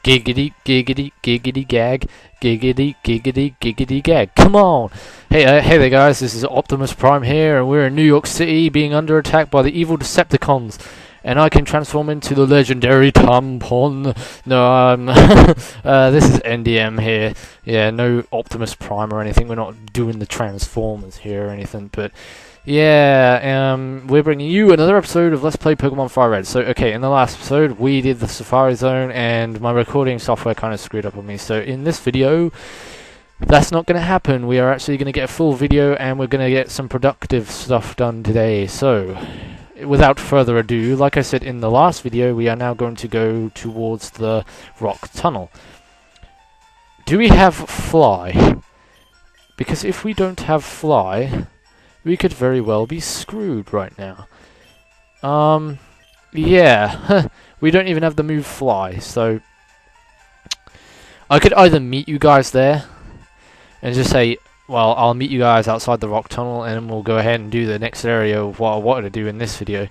Giggity, giggity, giggity gag. Giggity, giggity, giggity gag. Come on! Hey there guys, this is Optimus Prime here, and we're in New York City being under attack by the evil Decepticons. And I can transform into the legendary Tampon. No, this is NDM here. Yeah, no Optimus Prime or anything. We're not doing the Transformers here or anything, but yeah, we're bringing you another episode of Let's Play Pokemon Fire Red. So, okay, in the last episode, we did the Safari Zone, and my recording software kind of screwed up on me. So, in this video, that's not going to happen. We are actually going to get a full video, and we're going to get some productive stuff done today. So, without further ado, like I said in the last video, we are now going to go towards the rock tunnel. Do we have Fly? Because if we don't have Fly, we could very well be screwed right now. Yeah, we don't even have the move Fly, so I could either meet you guys there and just say, well, I'll meet you guys outside the rock tunnel, and then we'll go ahead and do the next area of what I wanted to do in this video.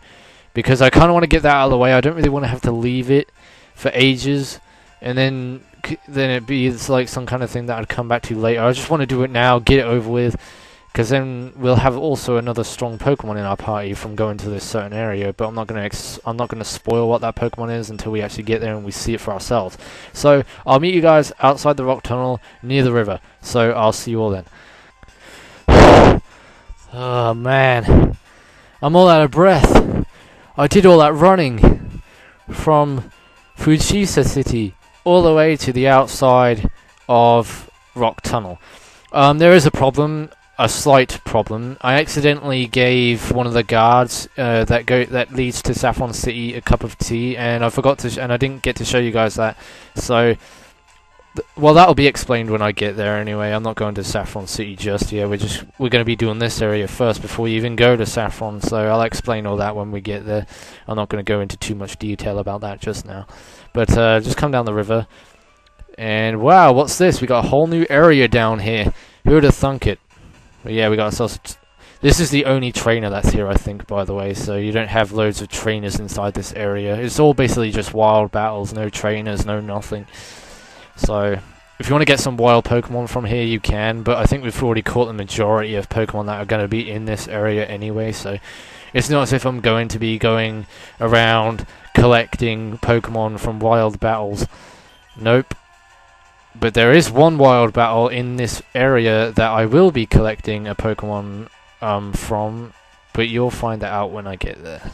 Because I kind of want to get that out of the way. I don't really want to have to leave it for ages, and then it'd be like some kind of thing that I'd come back to later. I just want to do it now, get it over with, because then we'll have also another strong Pokemon in our party from going to this certain area. But I'm not gonna spoil what that Pokemon is until we actually get there and we see it for ourselves. So I'll meet you guys outside the rock tunnel near the river. So I'll see you all then. Oh man, I'm all out of breath. I did all that running from Fujisa City all the way to the outside of rock tunnel. There is a problem. A slight problem. I accidentally gave one of the guards that leads to Saffron City a cup of tea, and I forgot to and I didn't get to show you guys that. So, well, that'll be explained when I get there. Anyway, I'm not going to Saffron City just yet. We're going to be doing this area first before we even go to Saffron. So I'll explain all that when we get there. I'm not going to go into too much detail about that just now. But just come down the river, and wow, what's this? We got a whole new area down here. Who would have thunk it? But yeah, we got ourselves. This is the only trainer that's here, I think, by the way. So you don't have loads of trainers inside this area. It's all basically just wild battles, no trainers, no nothing. So if you want to get some wild Pokemon from here, you can. But I think we've already caught the majority of Pokemon that are going to be in this area anyway. So it's not as if I'm going to be going around collecting Pokemon from wild battles. Nope. But there is one wild battle in this area that I will be collecting a Pokemon from, but you'll find that out when I get there.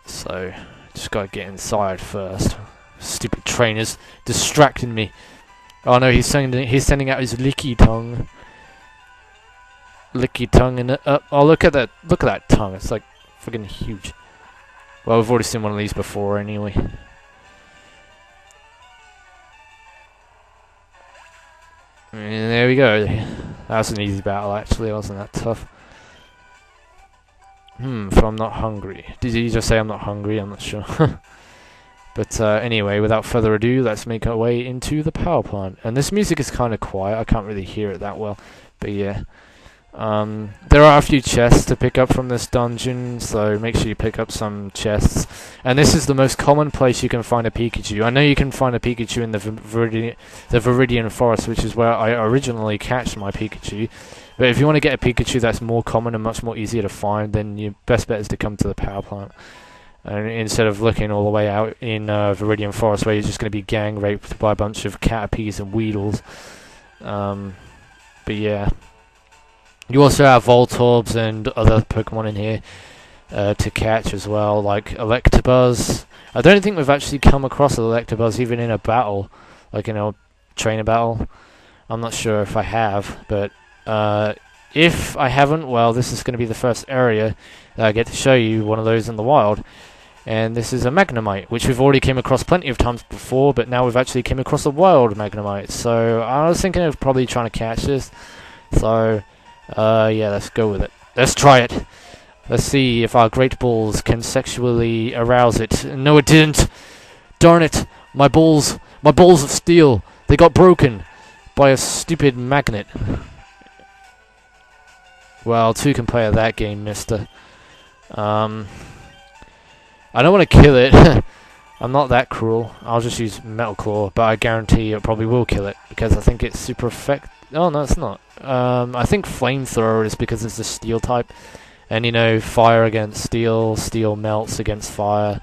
So, just gotta get inside first. Stupid trainers distracting me. Oh no, he's sending out his licky tongue. Licky tongue in it. Oh, look at that tongue. It's like friggin' huge. Well, we've already seen one of these before anyway. And there we go. That was an easy battle, actually. It wasn't that tough. If I'm not hungry. Did he just say I'm not hungry? I'm not sure. But anyway, without further ado, let's make our way into the power plant. And this music is kind of quiet. I can't really hear it that well. But yeah. There are a few chests to pick up from this dungeon, so make sure you pick up some chests. And this is the most common place you can find a Pikachu. I know you can find a Pikachu in the Viridian Forest, which is where I originally catched my Pikachu. But if you want to get a Pikachu that's more common and much more easier to find, then your best bet is to come to the power plant. And instead of looking all the way out in Viridian Forest, where you're just going to be gang raped by a bunch of Caterpies and Weedles. But yeah. You also have Voltorbs and other Pokemon in here to catch as well, like Electabuzz. I don't think we've actually come across Electabuzz even in a battle, like in a trainer battle. I'm not sure if I have, but if I haven't, well, this is going to be the first area that I get to show you one of those in the wild. And this is a Magnemite, which we've already came across plenty of times before, but now we've actually came across a wild Magnemite. So I was thinking of probably trying to catch this. So yeah, let's go with it. Let's try it. Let's see if our great balls can sexually arouse it. No, it didn't. Darn it. My balls of steel, they got broken by a stupid magnet. Well, two can play at that game, mister. I don't want to kill it. I'm not that cruel. I'll just use Metal Claw, but I guarantee it probably will kill it because I think it's super effective. Oh no, it's not. I think Flamethrower is because it's a steel type, and you know, fire against steel, steel melts against fire.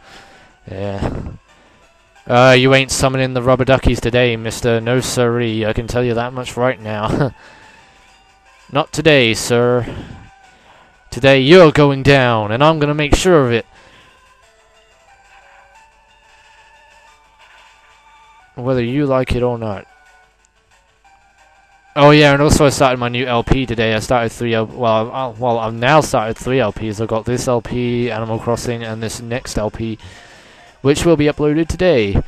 Yeah. You ain't summoning the rubber duckies today, mister. No siree, I can tell you that much right now. Not today, sir. Today you're going down, and I'm gonna make sure of it. Whether you like it or not. Oh yeah, and also I started my new LP today. I started I've now started 3 LPs. I've got this LP, Animal Crossing, and this next LP, which will be uploaded today.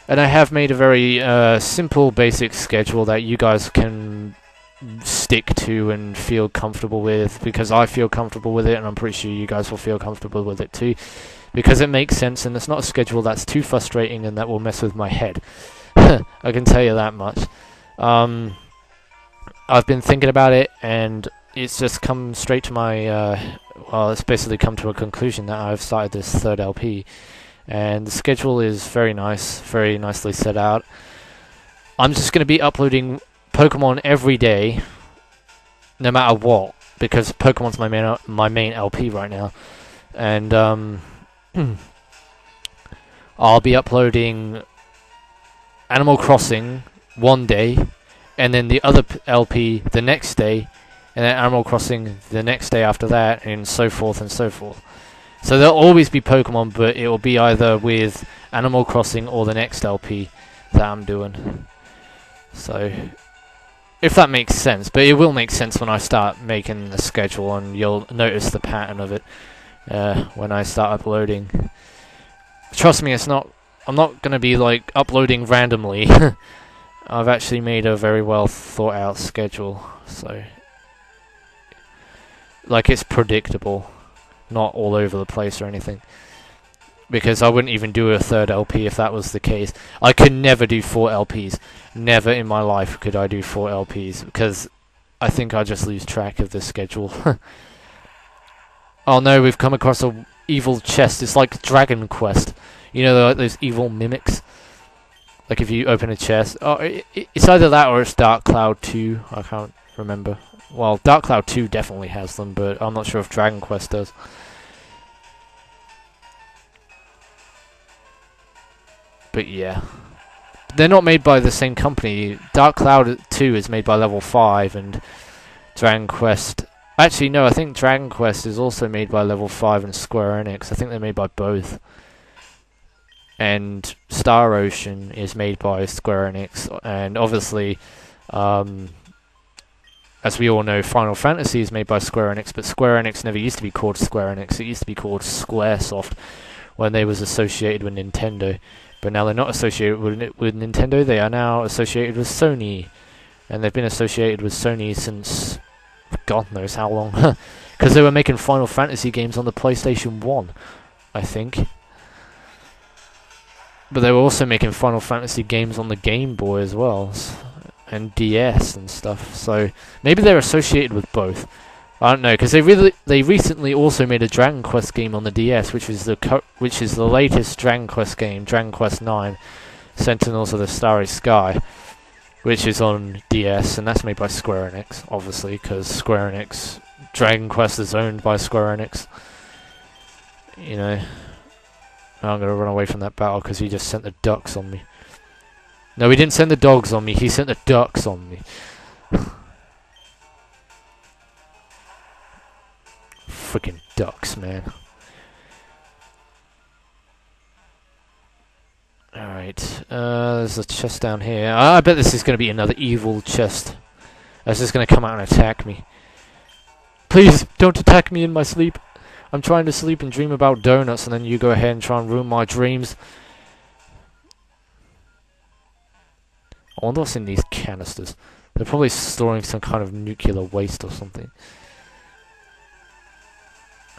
And I have made a very simple, basic schedule that you guys can stick to and feel comfortable with, because I feel comfortable with it, and I'm pretty sure you guys will feel comfortable with it too, because it makes sense, and it's not a schedule that's too frustrating and that will mess with my head. I can tell you that much. I've been thinking about it, and it's just come straight to my, it's basically come to a conclusion that I've started this 3rd LP, and the schedule is very nice, very nicely set out. I'm just going to be uploading Pokemon every day, no matter what, because Pokemon's my main LP right now, and I'll be uploading Animal Crossing one day, and then the other LP the next day, and then Animal Crossing the next day after that, and so forth and so forth. So there'll always be Pokemon, but it will be either with Animal Crossing or the next LP that I'm doing. So, if that makes sense, but it will make sense when I start making the schedule, and you'll notice the pattern of it when I start uploading. Trust me, I'm not going to be like uploading randomly. I've actually made a very well thought out schedule, so like it's predictable, not all over the place or anything. Because I wouldn't even do a 3rd LP if that was the case. I could never do 4 LPs. Never in my life could I do 4 LPs, because I think I just lose track of the schedule. Oh no, we've come across a evil chest. It's like Dragon Quest. You know, like those evil mimics. Like if you open a chest. Oh, it's either that or it's Dark Cloud 2. I can't remember. Well, Dark Cloud 2 definitely has them, but I'm not sure if Dragon Quest does. But yeah. They're not made by the same company. Dark Cloud 2 is made by Level 5, and Dragon Quest... Actually, no, I think Dragon Quest is also made by Level 5 and Square Enix. I think they're made by both. And Star Ocean is made by Square Enix, and obviously, as we all know, Final Fantasy is made by Square Enix, but Square Enix never used to be called Square Enix. It used to be called Squaresoft when they was associated with Nintendo. But now they're not associated with Nintendo, they are now associated with Sony. And they've been associated with Sony since God knows how long. Because they were making Final Fantasy games on the PlayStation 1, I think. But they were also making Final Fantasy games on the Game Boy as well. And DS and stuff. So maybe they're associated with both. I don't know, because they recently also made a Dragon Quest game on the DS, which is the latest Dragon Quest game, Dragon Quest 9, Sentinels of the Starry Sky, which is on DS, and that's made by Square Enix, obviously, because Square Enix, Dragon Quest is owned by Square Enix. You know, I'm gonna run away from that battle because he just sent the ducks on me. No, he didn't send the dogs on me. He sent the ducks on me. Freaking ducks, man. Alright, there's a chest down here. I bet this is going to be another evil chest. That's just going to come out and attack me. Please, don't attack me in my sleep. I'm trying to sleep and dream about donuts, and then you go ahead and try and ruin my dreams. I wonder what's in these canisters. They're probably storing some kind of nuclear waste or something.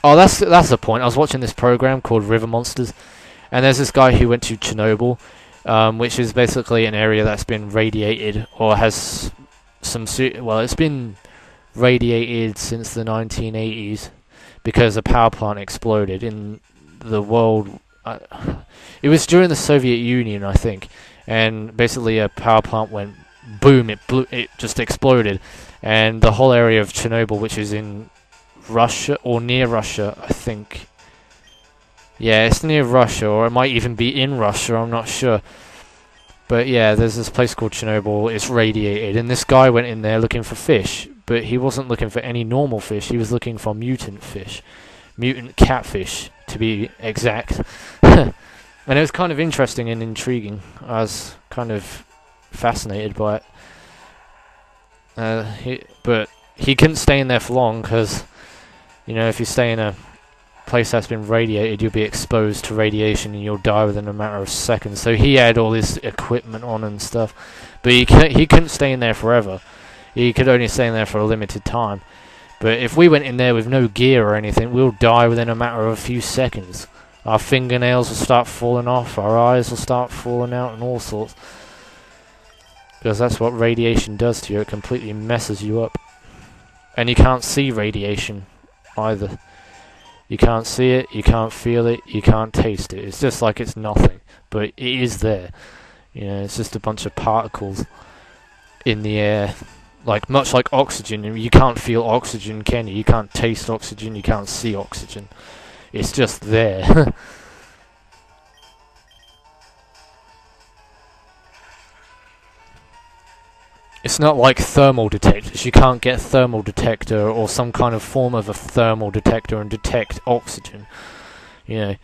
Oh, that's the point. I was watching this program called River Monsters, and there's this guy who went to Chernobyl, which is basically an area that's been radiated, or has some... Well, it's been radiated since the 1980s, because a power plant exploded in the world it was during the Soviet Union, I think, and basically a power plant went boom. It just exploded, and the whole area of Chernobyl, which is in Russia or near Russia, I think. Yeah, it's near Russia, or it might even be in Russia. I'm not sure. But yeah, there's this place called Chernobyl. It's radiated, and this guy went in there looking for fish, but he wasn't looking for any normal fish. He was looking for mutant fish, mutant catfish to be exact. And it was kind of interesting and intriguing. I was kind of fascinated by it. But he couldn't stay in there for long because, you know, if you stay in a place that's been radiated, you'll be exposed to radiation and you'll die within a matter of seconds. So he had all this equipment on and stuff, but he couldn't stay in there forever. He could only stay in there for a limited time. But if we went in there with no gear or anything, we'll die within a matter of a few seconds. Our fingernails will start falling off, our eyes will start falling out, and all sorts. Because that's what radiation does to you. It completely messes you up. And you can't see radiation either. You can't see it, you can't feel it, you can't taste it. It's just like it's nothing, but it is there. You know, it's just a bunch of particles in the air. Like, much like oxygen, you can't feel oxygen, can you? You can't taste oxygen, you can't see oxygen. It's just there. It's not like thermal detectors. You can't get a thermal detector or some kind of form of a thermal detector and detect oxygen. You know,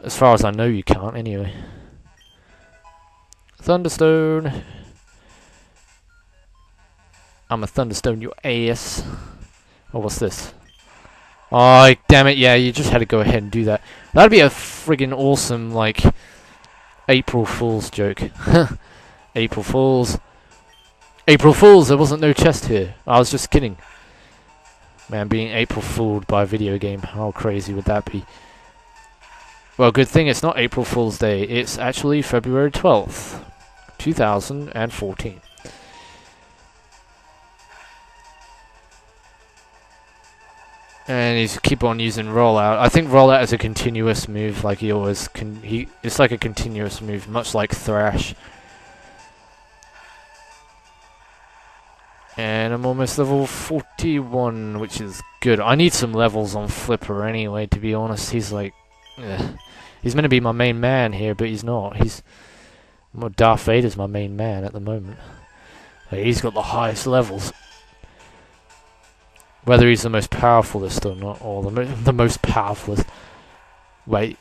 as far as I know, you can't anyway. Thunderstone. I'm a Thunderstone your ass. Oh, what's this? Oh, damn it, yeah, you just had to go ahead and do that. That'd be a friggin' awesome, like, April Fool's joke. April Fools. April Fools, there wasn't no chest here. I was just kidding. Man, being April Fooled by a video game, how crazy would that be? Well, good thing it's not April Fool's Day. It's actually February 12th, 2014. And he's keep on using rollout. I think rollout is a continuous move, like he always can. It's like a continuous move, much like Thrash. And I'm almost level 41, which is good. I need some levels on Flipper anyway, to be honest. He's like, he's meant to be my main man here, but he's not. Darth Vader's my main man at the moment. Like, he's got the highest levels. Whether he's the most powerfulest or not, or the most powerfulest. Wait.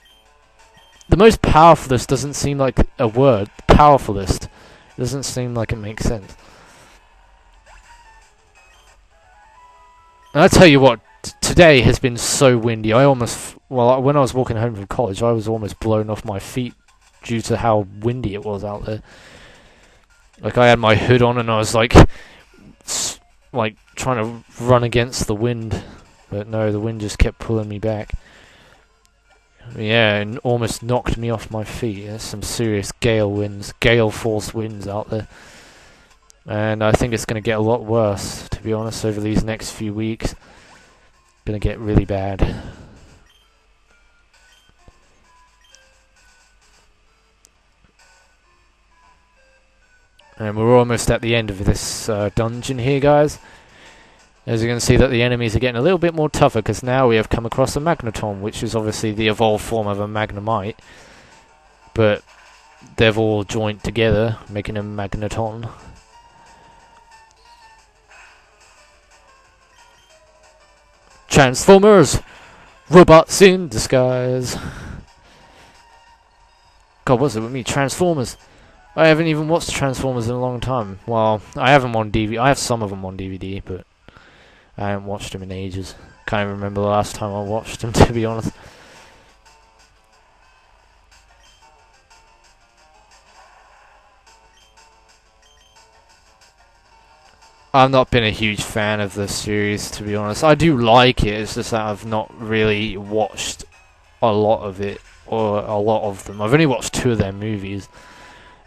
The most powerfulest doesn't seem like a word. Powerfulest. It doesn't seem like it makes sense. And I tell you what, today has been so windy. When I was walking home from college, I was almost blown off my feet due to how windy it was out there. Like, I had my hood on and I was like trying to run against the wind, but no, the wind just kept pulling me back. Yeah, and almost knocked me off my feet. There's some serious gale force winds out there. And I think it's going to get a lot worse, to be honest, over these next few weeks. Going to get really bad. And we're almost at the end of this dungeon here, guys. As you can see that the enemies are getting a little bit more tougher, because now we have come across a Magneton, which is obviously the evolved form of a Magnemite. But they've all joined together, making a Magneton. Transformers! Robots in disguise! God, what's it with me? Transformers! I haven't even watched Transformers in a long time. Well, I have them on DVD. I have some of them on DVD, but I haven't watched them in ages. Can't even remember the last time I watched them, to be honest. I've not been a huge fan of the series, to be honest. I do like it, it's just that I've not really watched a lot of it, or a lot of them. I've only watched 2 of their movies,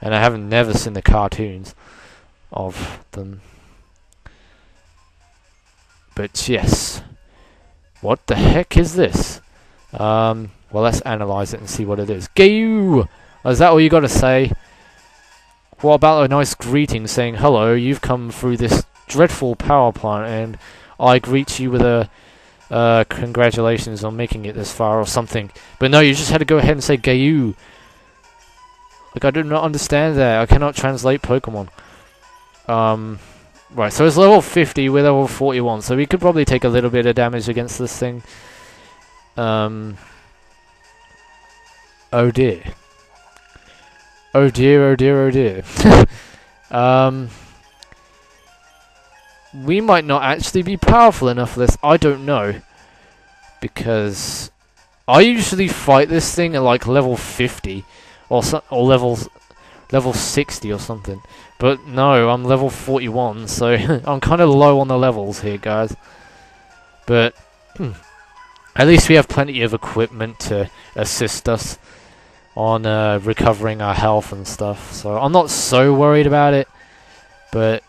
and I haven't never seen the cartoons of them. But yes. What the heck is this? Well, let's analyze it and see what it is. Gayoo! Is that all you gotta say? What about a nice greeting saying, hello, you've come through this dreadful power plant, and I greet you with a congratulations on making it this far or something. But no, you just had to go ahead and say Gayoo. Like, I do not understand that. I cannot translate Pokemon. Right, so it's level 50, we're level 41, so we could probably take a little bit of damage against this thing. Oh dear. Oh dear, oh dear, oh dear. We might not actually be powerful enough for this, I don't know. Because I usually fight this thing at like level 50 or level 60 or something. But no, I'm level 41, so I'm kind of low on the levels here, guys. But at least we have plenty of equipment to assist us on recovering our health and stuff. So I'm not so worried about it, but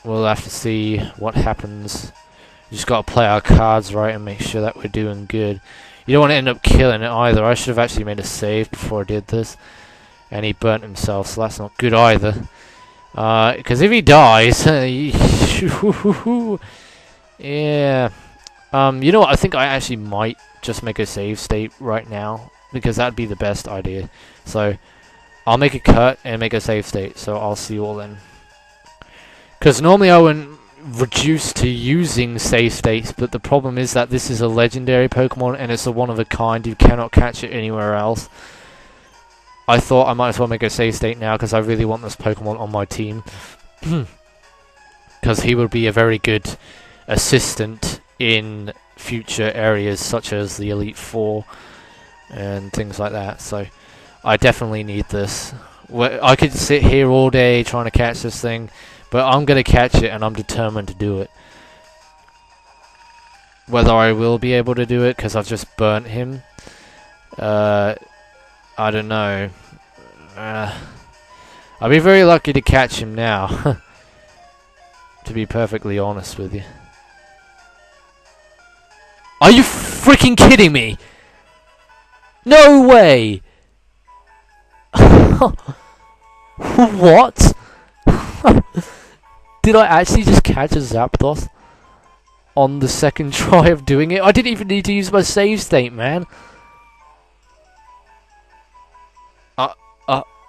we'll have to see what happens. We just got to play our cards right and make sure that we're doing good. You don't want to end up killing it either. I should have actually made a save before I did this. And he burnt himself, so that's not good either. Because if he dies... yeah. You know what? I think I actually might just make a save state right now. Because that'd be the best idea. So, I'll make a cut and make a save state. So, I'll see you all then. Because normally I wouldn't reduce to using save states. But the problem is that this is a legendary Pokemon. And it's a one of a kind. You cannot catch it anywhere else. I thought I might as well make a save state now. Because I really want this Pokemon on my team. Because he would be a very good assistant in future areas. Such as the Elite Four. And things like that, so I definitely need this. I could sit here all day trying to catch this thing, but I'm going to catch it and I'm determined to do it. Whether I will be able to do it because I've just burnt him, I don't know. I'll be very lucky to catch him now, to be perfectly honest with you. Are you freaking kidding me? No way! What? Did I actually just catch a Zapdos on the second try of doing it? I didn't even need to use my save state, man.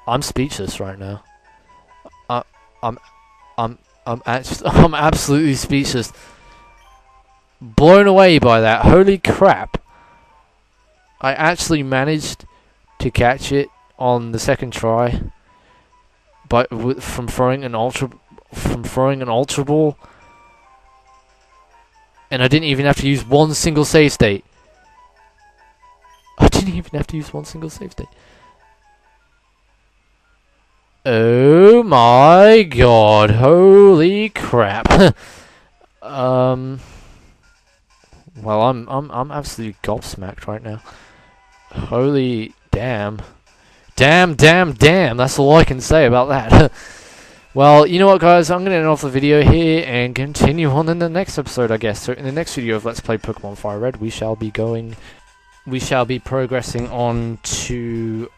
I'm speechless right now. I'm absolutely speechless. Blown away by that. Holy crap. I actually managed to catch it on the second try, but from throwing an ultra ball, and I didn't even have to use one single save state. I didn't even have to use one single save state. Oh my god! Holy crap! Well, I'm absolutely gobsmacked right now. Holy damn. Damn, that's all I can say about that. Well, you know what, guys, I'm going to end off the video here and continue on in the next episode, I guess. So in the next video of Let's Play Pokemon Fire Red, we shall be progressing on to,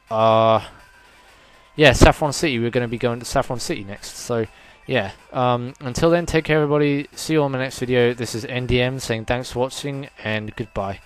Saffron City. We're going to be going to Saffron City next, so, yeah. Until then, take care, everybody. See you on my next video. This is NDM saying thanks for watching, and goodbye.